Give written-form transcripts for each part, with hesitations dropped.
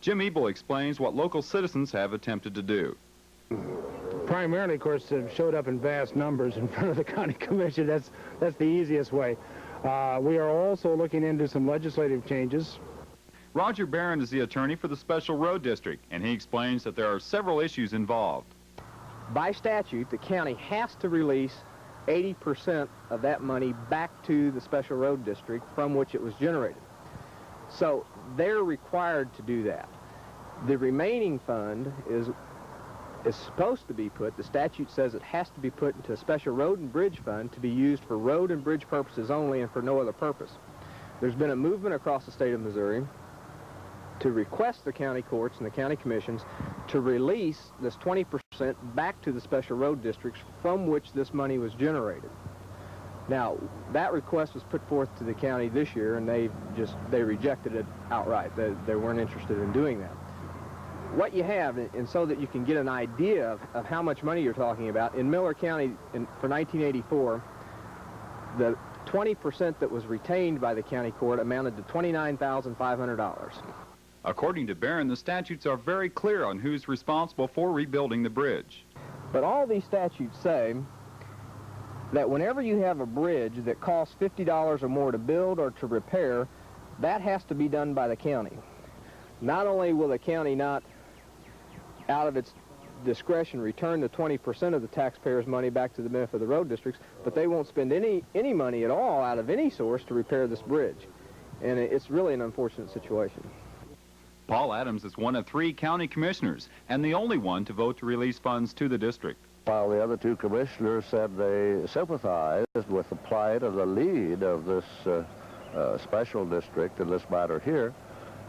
Jim Ebel explains what local citizens have attempted to do. Primarily, of course, have showed up in vast numbers in front of the county commission. That's the easiest way. We are also looking into some legislative changes. Roger Barron is the attorney for the Special Road District, and he explains that there are several issues involved. By statute, the county has to release 80% of that money back to the Special Road District from which it was generated. So they're required to do that. The remaining fund is supposed to be put, the statute says it has to be put into a special road and bridge fund to be used for road and bridge purposes only and for no other purpose. There's been a movement across the state of Missouri to request the county courts and the county commissions to release this 20% back to the special road districts from which this money was generated. Now, that request was put forth to the county this year, and they rejected it outright. They weren't interested in doing that. What you have, and so that you can get an idea of how much money you're talking about, in Miller County for 1984, the 20% that was retained by the county court amounted to $29,500. According to Barron, the statutes are very clear on who's responsible for rebuilding the bridge. But all these statutes say that whenever you have a bridge that costs $50 or more to build or to repair, that has to be done by the county. Not only will the county not, out of its discretion, return the 20% of the taxpayers' money back to the benefit of the road districts, but they won't spend any money at all out of any source to repair this bridge. And it's really an unfortunate situation. Paul Adams is one of 3 county commissioners and the only one to vote to release funds to the district. While the other 2 commissioners said they sympathized with the plight of the lead of this special district in this matter here,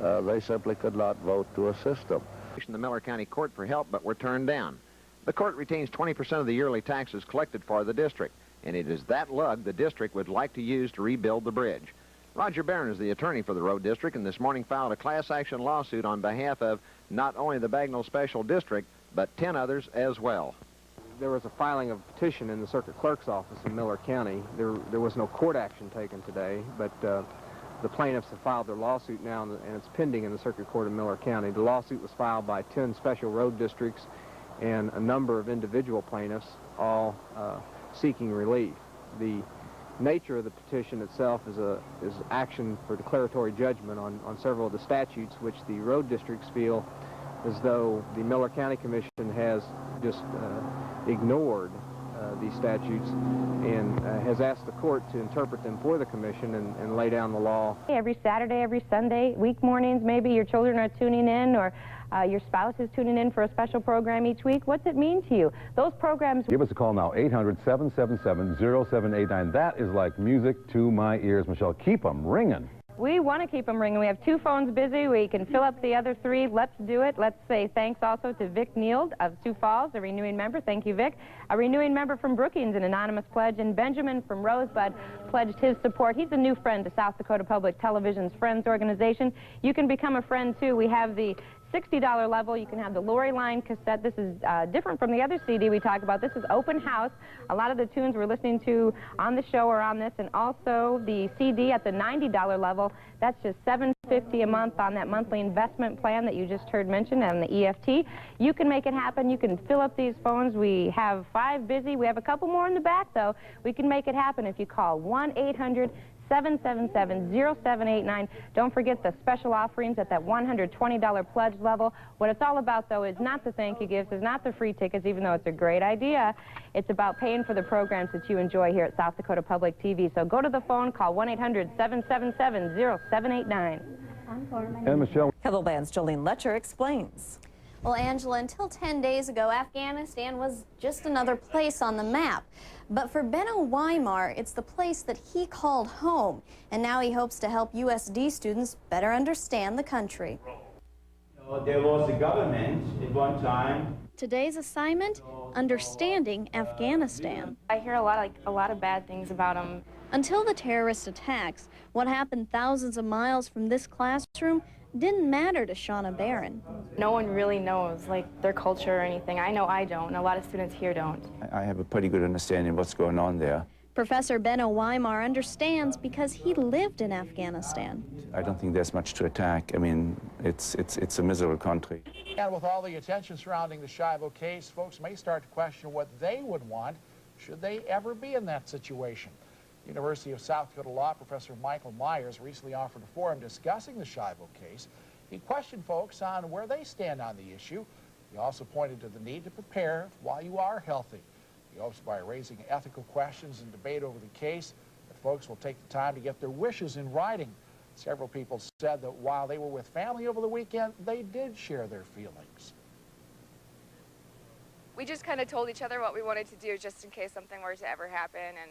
they simply could not vote to assist them. The Miller County Court for help, but were turned down. The court retains 20% of the yearly taxes collected for the district, and it is that lug the district would like to use to rebuild the bridge. Roger Barron is the attorney for the road district, and this morning filed a class action lawsuit on behalf of not only the Bagnell Special District, but 10 others as well. There was a filing of a petition in the circuit clerk's office in Miller County. There was no court action taken today, but the plaintiffs have filed their lawsuit now, and it's pending in the circuit court in Miller County. The lawsuit was filed by 10 special road districts and a number of individual plaintiffs, all seeking relief. The nature of the petition itself is action for declaratory judgment on several of the statutes which the road districts feel as though the Miller County Commission has just ignored these statutes and has asked the court to interpret them for the commission and lay down the law. Every Saturday, every Sunday, week mornings, maybe your children are tuning in, or your spouse is tuning in for a special program each week. What's it mean to you? Those programs... Give us a call now, 800-777-0789. That is like music to my ears, Michelle. Keep them ringing. We want to keep them ringing. We have 2 phones busy. We can fill up the other 3. Let's do it. Let's say thanks also to Vic Neild of Sioux Falls, a renewing member. Thank you, Vic. A renewing member from Brookings, an anonymous pledge, and Benjamin from Rosebud pledged his support. He's a new friend to South Dakota Public Television's Friends organization. You can become a friend, too. We have the $60 level. You can have the Lori Line cassette. This is different from the other CD we talk about. This is Open House. A lot of the tunes we're listening to on the show are on this, and also the CD at the $90 level. That's just $7.50 a month on that monthly investment plan that you just heard mentioned on the EFT. You can make it happen. You can fill up these phones. We have 5 busy. We have a couple more in the back, though. We can make it happen if you call 1-800-777-0789. Don't forget the special offerings at that $120 pledge level. What it's all about, though, is not the thank you gifts, is not the free tickets, even though it's a great idea. It's about paying for the programs that you enjoy here at South Dakota Public TV. So go to the phone, call 1-800-777-0789. And Michelle. Hello Band's Jolene Letcher explains. Well, Angela, until 10 days ago, Afghanistan was just another place on the map. But for Benno Weimar, it's the place that he called home. And now he hopes to help USD students better understand the country. There was a government at one time. Today's assignment, understanding Afghanistan. I hear a lot of bad things about them. Until the terrorist attacks, what happened thousands of miles from this classroom didn't matter to Shauna Barron. No one really knows, their culture or anything. I know I don't, and a lot of students here don't. I have a pretty good understanding of what's going on there. Professor Benno Weimar understands because he lived in Afghanistan. I don't think there's much to attack. I mean, it's a miserable country. And with all the attention surrounding the Schiavo case, folks may start to question what they would want should they ever be in that situation. University of South Dakota Law Professor Michael Myers recently offered a forum discussing the Schiavo case. He questioned folks on where they stand on the issue. He also pointed to the need to prepare while you are healthy. He hopes by raising ethical questions and debate over the case that folks will take the time to get their wishes in writing. Several people said that while they were with family over the weekend, they did share their feelings. We just kind of told each other what we wanted to do just in case something were to ever happen, and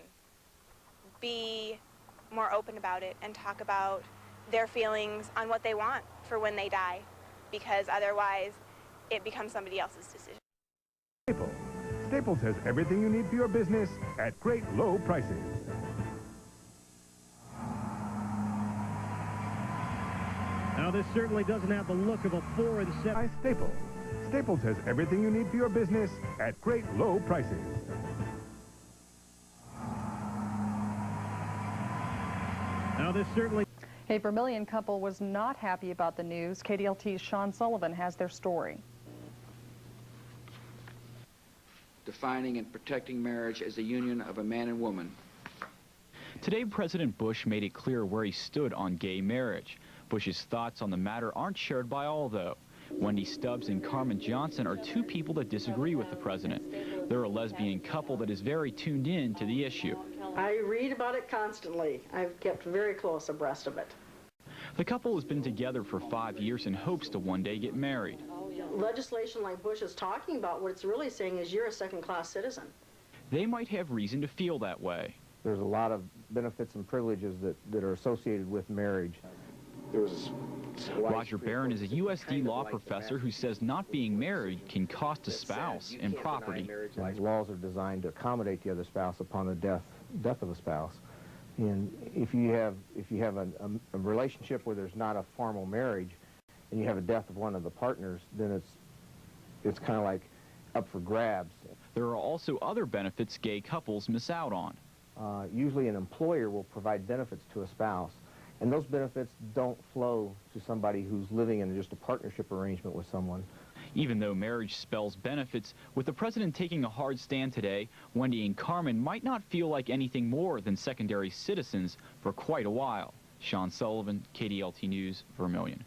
Be more open about it and talk about their feelings on what they want for when they die, because otherwise it becomes somebody else's decision. Staples has everything you need for your business at great low prices. Now, this certainly doesn't have the look of a 4 and 7. Staples. Staples has everything you need for your business at great low prices. Now, this certainly... A Vermilion couple was not happy about the news. KDLT's Sean Sullivan has their story. Defining and protecting marriage as a union of a man and woman. Today, President Bush made it clear where he stood on gay marriage. Bush's thoughts on the matter aren't shared by all, though. Wendy Stubbs and Carmen Johnson are two people that disagree with the president. They're a lesbian couple that is very tuned in to the issue. I read about it constantly. I've kept very close abreast of it. The couple has been together for 5 years and hopes to one day get married. Legislation like Bush is talking about, what it's really saying is you're a second-class citizen. They might have reason to feel that way. There's a lot of benefits and privileges that are associated with marriage. Roger Barron is a USD law professor who says not being married can cost a spouse and property. Laws are designed to accommodate the other spouse upon the death of a spouse. And if you have a relationship where there's not a formal marriage and you have a death of one of the partners, then it's kind of like up for grabs. There are also other benefits gay couples miss out on. Usually an employer will provide benefits to a spouse, and those benefits don't flow to somebody who's living in just a partnership arrangement with someone. Even though marriage spells benefits, with the president taking a hard stand today, Wendy and Carmen might not feel like anything more than secondary citizens for quite a while. Sean Sullivan, KDLT News, Vermilion.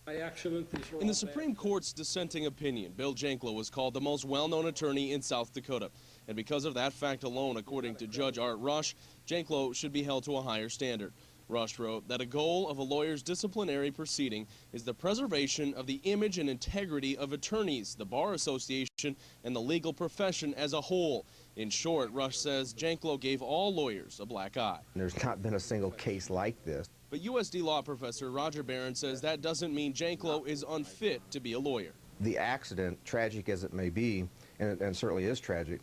In the Supreme Court's dissenting opinion, Bill Janklow was called the most well-known attorney in South Dakota. And because of that fact alone, according to Judge Art Rush, Janklow should be held to a higher standard. Rush wrote that a goal of a lawyer's disciplinary proceeding is the preservation of the image and integrity of attorneys, the Bar Association, and the legal profession as a whole. In short, Rush says Janklow gave all lawyers a black eye. There's not been a single case like this. But USD law professor Roger Barron says that doesn't mean Janklow is unfit to be a lawyer. The accident, tragic as it may be, and certainly is tragic,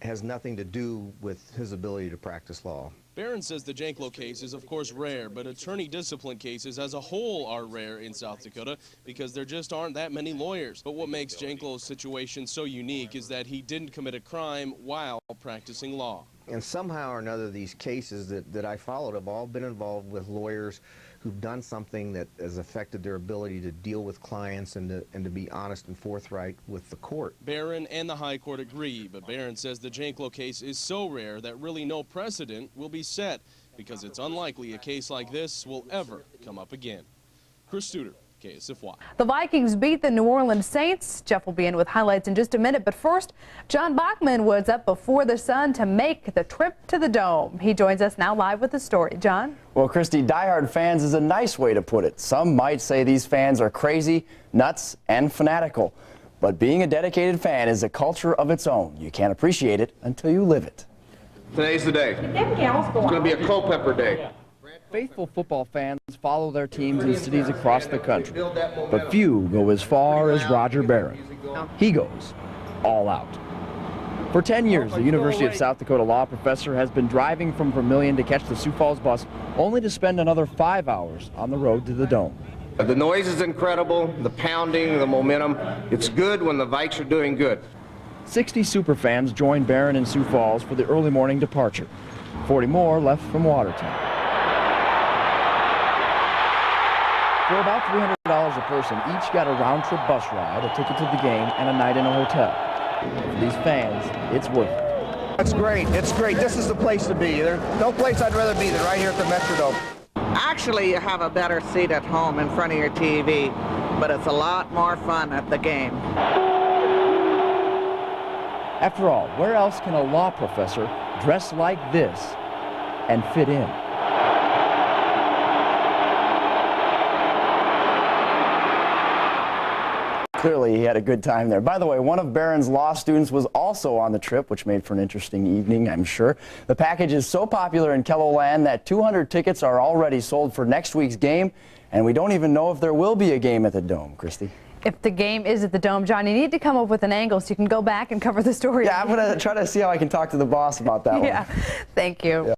has nothing to do with his ability to practice law. Barron says the Janklow case is of course rare, but attorney discipline cases as a whole are rare in South Dakota because there just aren't that many lawyers. But what makes Janklow's situation so unique is that he didn't commit a crime while practicing law. And somehow or another, these cases that I followed have all been involved with lawyers who've done something that has affected their ability to deal with clients and to be honest and forthright with the court. Barron and the High Court agree, but Barron says the Janklow case is so rare that really no precedent will be set because it's unlikely a case like this will ever come up again. Chris Studer, KSFY. The Vikings beat the New Orleans Saints. Jeff will be in with highlights in just a minute, but first, John Bachman was up before the sun to make the trip to the Dome. He joins us now live with the story. John? Well, Christy, diehard fans is a nice way to put it. Some might say these fans are crazy, nuts, and fanatical. But being a dedicated fan is a culture of its own. You can't appreciate it until you live it. Today's the day. It's going to be a Culpepper day. Faithful football fans follow their teams in cities across the country, but few go as far as Roger Barron. He goes all out. For 10 years, the University of South Dakota law professor has been driving from Vermilion to catch the Sioux Falls bus, only to spend another 5 hours on the road to the Dome. The noise is incredible, the pounding, the momentum. It's good when the Vikes are doing good. 60 superfans joined Barron in Sioux Falls for the early morning departure. 40 more left from Watertown. For about $300 a person, each got a round-trip bus ride, a ticket to the game, and a night in a hotel. For these fans, it's worth it. It's great. It's great. This is the place to be. There's no place I'd rather be than right here at the Metrodome. Actually, you have a better seat at home in front of your TV, but it's a lot more fun at the game. After all, where else can a law professor dress like this and fit in? Clearly, he had a good time there. By the way, one of Barron's law students was also on the trip, which made for an interesting evening, I'm sure. The package is so popular in Kelloland that 200 tickets are already sold for next week's game, and we don't even know if there will be a game at the Dome. Christy? If the game is at the Dome, John, you need to come up with an angle so you can go back and cover the story. Yeah, I'm going to try to see how I can talk to the boss about that one. Yeah, thank you. Yeah.